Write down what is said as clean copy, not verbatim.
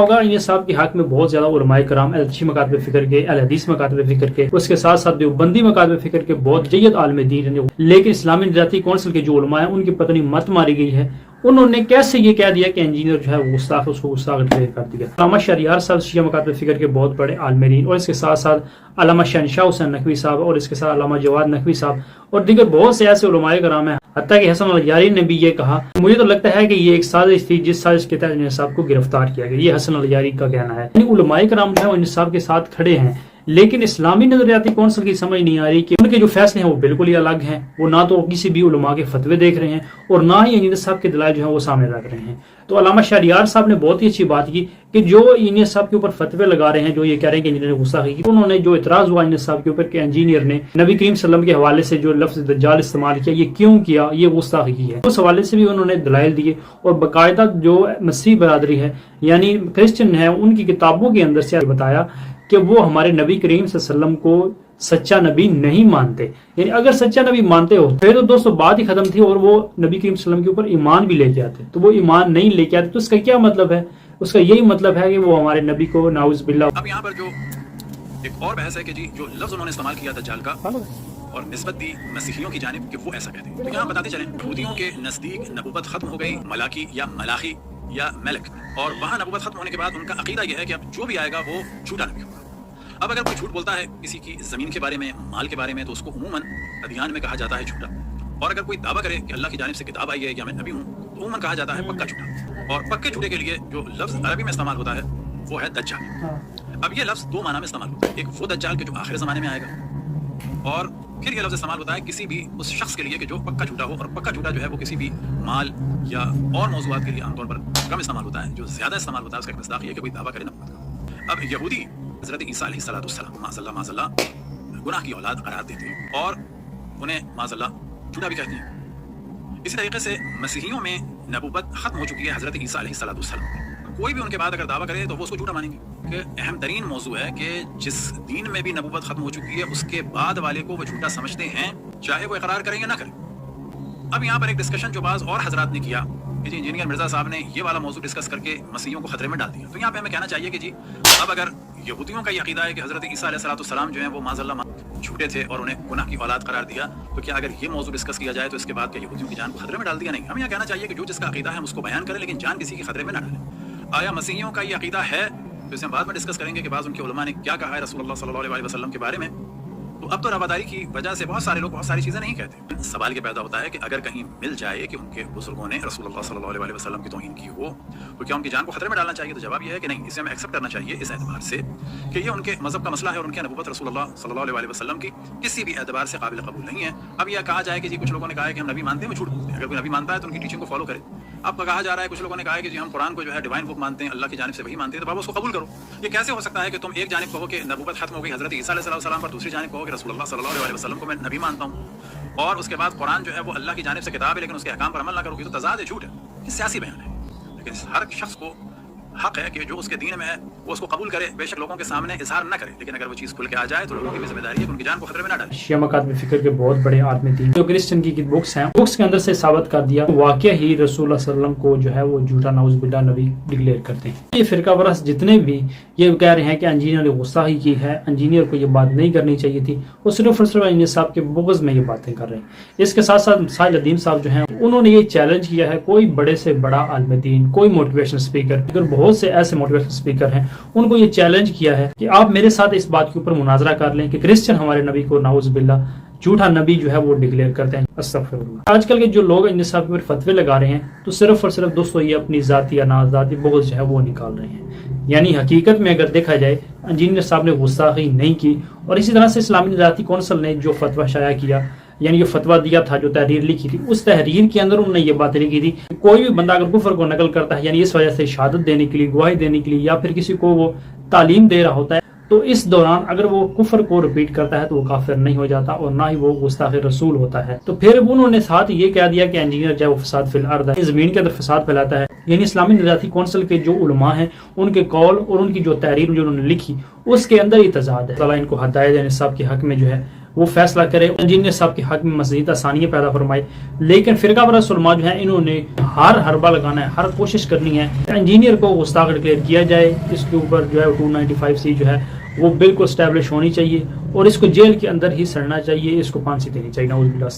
ہوگا ان صاحب کے حق میں بہت زیادہ علماء کرام اچھی مکاتب فکر کے، اہل حدیث مکاتب فکر کے، اس کے ساتھ ساتھ دیوبندی مکاتب فکر کے بہت جید عالم دین ہیں، لیکن اسلامی نجاتی کونسل کے جو علماء ہیں ان کی پتہ نہیں مت ماری گئی ہے، انہوں نے کیسے یہ کہہ دیا کہ انجینئر جو ہے وہ گستاخ، اس کو گستاخ ڈکلیئر کر دیا۔ علامہ شہریار صاحب شیعہ مکاتب فکر کے بہت بڑے عالم دین، اور اس کے ساتھ ساتھ علامہ شہنشاہ حسین نقوی صاحب، اور اس کے ساتھ علامہ جواد نقوی صاحب اور دیگر بہت سے ایسے علماء کرام ہیں، حتیٰ کہ حسن الیاری نے بھی یہ کہا۔ مجھے تو لگتا ہے کہ یہ ایک سازش تھی جس سازش کے تحت انجینئر صاحب کو گرفتار کیا گیا، یہ حسن الیاری کا کہنا ہے۔ یعنی علماء کرام جو ہے انجینئر صاحب کے ساتھ کھڑے ہیں، لیکن اسلامی نظریاتی کونسل کی سمجھ نہیں آ رہی کہ ان کے جو فیصلے ہیں وہ بالکل ہی الگ ہیں، وہ نہ تو کسی بھی علماء کے فتوے دیکھ رہے ہیں اور نہ ہی انجینئر صاحب کے دلائل جو ہیں وہ سامنے رکھ رہے ہیں۔ تو علامہ شہریار صاحب نے بہت ہی اچھی بات کی کہ جو انجینئر صاحب کے اوپر فتوے لگا رہے ہیں، جو یہ کہہ رہے ہیں کہ انجینئر نے غصہ کی، انہوں نے جو اعتراض ہوا انجینئر صاحب کے اوپر کہ انجینئر نے نبی کریم صلی اللہ علیہ وسلم کے حوالے سے جو لفظ دجال استعمال کیا، یہ کیوں کیا، یہ گستاخی ہے، اس حوالے سے بھی انہوں نے دلائل دیے، اور باقاعدہ جو مسیح برادری ہے یعنی کرسچن ہے، ان کی کتابوں کے اندر سے بتایا کہ وہ ہمارے نبی کریم صلی اللہ علیہ وسلم کو سچا نبی نہیں مانتے۔ یعنی اگر سچا نبی مانتے ہو پھر تو دوستو بات ہی ختم تھی، اور وہ نبی کریم صلی اللہ علیہ وسلم کے اوپر ایمان بھی لے کے آتے، تو وہ ایمان نہیں لے کے آتے، تو اس کا کیا مطلب ہے؟ اس کا یہی مطلب ہے کہ وہ ہمارے نبی کو نعوذ باللہ۔ اب یہاں پر جو ایک اور بحث ہے کہ جی جو لفظ انہوں نے استعمال کیا دجال کا اور نسبت دی مسیحیوں کی جانب کہ وہ ایسا کہتے ہیں، تو یہاں بتاتے چلیں یہودیوں کے نزدیک نبوت ختم ہو گئی ملاکی یا ملاخی یا ملک، اور وہاں نبوت ختم ہونے کے بعد ان کا عقیدہ یہ ہے کہ اب جو بھی آئے گا وہ جھوٹا نبی ہوگا۔ اب اگر کوئی جھوٹ بولتا ہے کسی کی زمین کے بارے میں، مال کے بارے میں، تو اس کو عموماً ادیان میں کہا جاتا ہے جھوٹا، اور اگر کوئی دعویٰ کرے کہ اللہ کی جانب سے کتاب آئی ہے یا میں نبی ہوں تو عموماً کہا جاتا ہے پکا جھوٹا، اور پکے جھوٹے کے لیے جو لفظ عربی میں استعمال ہوتا ہے وہ ہے دجال۔ اب یہ لفظ دو معنی میں استعمال ہوتا ہے، ایک وہ دجال کہ جو آخر زمانے میں آئے گا، اور پھر یہ لفظ استعمال ہوتا ہے کسی بھی اس شخص کے لیے کہ جو پکا جھوٹا ہو، اور پکا جھوٹا جو ہے وہ کسی بھی مال یا اور موضوعات کے لیے عام طور پر کم استعمال ہوتا ہے، جو زیادہ استعمال ہوتا ہے اس کا مصداق یہ ہے کہ کوئی دعویٰ کرے نبوت کا۔ اب یہودی حضرت عیسیٰ علیہ السلام معاذ اللہ گناہ کی اولاد قرار دیتے ہیں اور انہیں معاذ اللہ جھوٹا بھی کہتے ہیں۔ اسی طریقے سے مسیحیوں میں نبوت ختم ہو چکی ہے حضرت عیسیٰ علیہ السلام، کوئی بھی ان کے بعد اگر دعویٰ کرے تو وہ اس کو جھوٹا مانیں گے، کہ اہم ترین موضوع ہے کہ جس دین میں بھی نبوت ختم ہو چکی ہے اس کے بعد والے کو وہ جھوٹا سمجھتے ہیں، چاہے وہ اقرار کریں یا نہ کریں۔ اب یہاں پر ایک ڈسکشن جو بعض اور حضرات نے کیا کہ جی انجینئر مرزا صاحب نے یہ والا موضوع ڈسکس کر کے مسیحیوں کو خطرے میں ڈال دیا، تو یہاں پہ ہمیں کہنا چاہیے کہ جی اب اگر یہودیوں کا یہ عقیدہ ہے کہ حضرت عیسیٰ علیہ السلام جو ہیں وہ معاذ اللہ جھوٹے تھے اور انہیں گناہ کی اولاد قرار دیا، تو کیا اگر یہ موضوع ڈسکس کیا جائے تو اس کے بعد کیا یہودیوں کی جان کو خطرے میں ڈال دیا؟ نہیں، ہمیں یہ کہنا چاہیے کہ جو جس کا عقیدہ ہے ہم اس کو بیان کریں، لیکن جان کسی کی خطرے میں نہ ڈالیں۔ آیا مسیحیوں کا یہ عقیدہ ہے تو اسے ہم بعد میں ڈسکس کریں گے کہ بعض ان کے علماء نے کیا کہا ہے رسول اللہ صلی اللہ علیہ وسلم کے بارے میں۔ تو اب تو رواداری کی وجہ سے بہت سارے لوگ بہت ساری چیزیں نہیں کہتے۔ سوال یہ پیدا ہوتا ہے کہ اگر کہیں مل جائے کہ ان کے بزرگوں نے رسول اللہ صلی اللہ علیہ وسلم کی توہین کی ہو تو کیا ان کی جان کو خطرے میں ڈالنا چاہیے؟ تو جواب یہ ہے کہ نہیں، اسے ہمیں ایکسیپٹ کرنا چاہیے اس اعتبار سے کہ یہ ان کے مذہب کا مسئلہ ہے اور ان کی نبوت رسول اللہ صلی اللہ علیہ وسلم کی کسی بھی اعتبار سے قابل قبول نہیں ہے۔ اب یہ کہا جائے کہ جی کچھ لوگوں نے کہا ہے کہ ہم نبی مانتے ہیں، وہ جھوٹ بولتے ہیں، اگر کوئی نبی مانتا ہے تو ان کی ٹیچنگ کو فالو کرے۔ اب کہا جا رہا ہے کچھ لوگوں نے کہا ہے کہ جی ہم قرآن کو جو ہے ڈیوائن بک مانتے ہیں، اللہ کی جانب سے وہی مانتے ہیں، تو بابا اس کو قبول کرو۔ یہ کیسے ہو سکتا ہے کہ تم ایک جانب کہو کہ نبوت ختم ہو گئی حضرت عیسیٰ علیہ السلام پر، دوسری جانب کہو کہ رسول اللہ صلی اللہ علیہ وسلم کو میں نبی مانتا ہوں، اور اس کے بعد قرآن جو ہے وہ اللہ کی جانب سے کتاب ہے لیکن اس کے احکام پر عمل نہ کرو گی، تو تضاد ہے، جھوٹ ہے، یہ سیاسی بیان ہے۔ لیکن ہر شخص کو حق ہے کہ جو اس کے دین میں ہے وہ اس کو قبول کرے، بے شک لوگوں کے سامنے اظہار نہ کرے، لیکن اگر وہ چیز کھل کے آ جائے تو لوگوں کی بھی ذمہ داری ہے کہ ان کی جان کو خطرے میں نہ ڈالے۔ شیعہ مکاتب فکر کے بہت بڑے عالم دین جو کرسچن کی بکس ہیں، بکس کے اندر سے ثابت کر دیا واقعہ ہی رسول اللہ صلی اللہ علیہ وسلم کو جو ہے وہ جھوٹا نعوذ باللہ نبی ڈکلیئر کرتے ہیں۔ یہ فرقہ پرست جتنے بھی یہ کہہ رہے ہیں کہ انجینئر نے غصہ ہی کی ہے، انجینئر کو یہ بات نہیں کرنی چاہیے تھی، وہ صرف اور صرف انجینئر صاحب کے بغض میں یہ باتیں کر رہے ہیں۔ اس کے ساتھ ساتھ ساحل الدین صاحب جو ہیں انہوں نے یہ چیلنج کیا ہے، کوئی بڑے سے بڑا عالم دین، کوئی موٹیویشن اسپیکر، اگر بہت سے ایسے موٹیویشن اسپیکر ہیں ان کو یہ چیلنج کیا ہے کہ آپ میرے ساتھ اس بات کے اوپر مناظرہ کر لیں کہ کرسچن ہمارے نبی کو نعوذ باللہ جھوٹا نبی جو ہے وہ ڈکلیئر کرتے ہیں۔ استغفر اللہ۔ آج کل کے جو لوگ انجینئر صاحب کے اوپر فتوے لگا رہے ہیں تو صرف اور صرف دوستو یہ اپنی ذاتی یا ناذاتی بغض جو ہے وہ نکال رہے ہیں، یعنی حقیقت میں اگر دیکھا جائے انجینئر صاحب نے گستاخی نہیں کی، اور اسی طرح سے اسلامی نظریاتی کونسل نے جو فتویٰ شائع کیا، یعنی جو فتویٰ دیا تھا، جو تحریر لکھی تھی، اس تحریر کے اندر انہوں نے یہ باتیں لکھی تھی کہ کوئی بھی بندہ اگر کفر کو نقل کرتا ہے، یعنی اس وجہ سے شہادت دینے کے لیے، گواہی دینے کے لیے، یا پھر کسی کو وہ تعلیم دے رہا ہوتا ہے، تو اس دوران اگر وہ کفر کو رپیٹ کرتا ہے تو وہ کافر نہیں ہو جاتا اور نہ ہی وہ گستاخ رسول ہوتا ہے۔ تو پھر انہوں نے ساتھ یہ کہہ دیا کہ انجینئر جو ہے وہ فساد فی الارض ہے، زمین کے اندر فساد پھیلاتا ہے، یعنی اسلامی نظریاتی کونسل کے جو علماء ہیں ان کے قول اور ان کی جو تحریر جو انہوں نے لکھی اس کے اندر ہی تضاد ہے۔ اللہ ان کو ہدایت دے، صاحب کے حق میں جو ہے وہ فیصلہ کرے. انجینئر صاحب کے حق میں مزید آسانیاں پیدا فرمائے. لیکن فرقہ پرست علماء جو ہیں انہوں نے ہر حربہ لگانا ہے, ہر کوشش کرنی ہے انجینئر کو گستاخ ڈکلیئر کیا جائے. اس کے اوپر جو ہے 295C جو ہے وہ بالکل اسٹیبلش ہونی چاہیے اور اس کو جیل کے اندر ہی سڑنا چاہیے, اس کو پھانسی دینی چاہیے. نعوذ باللہ.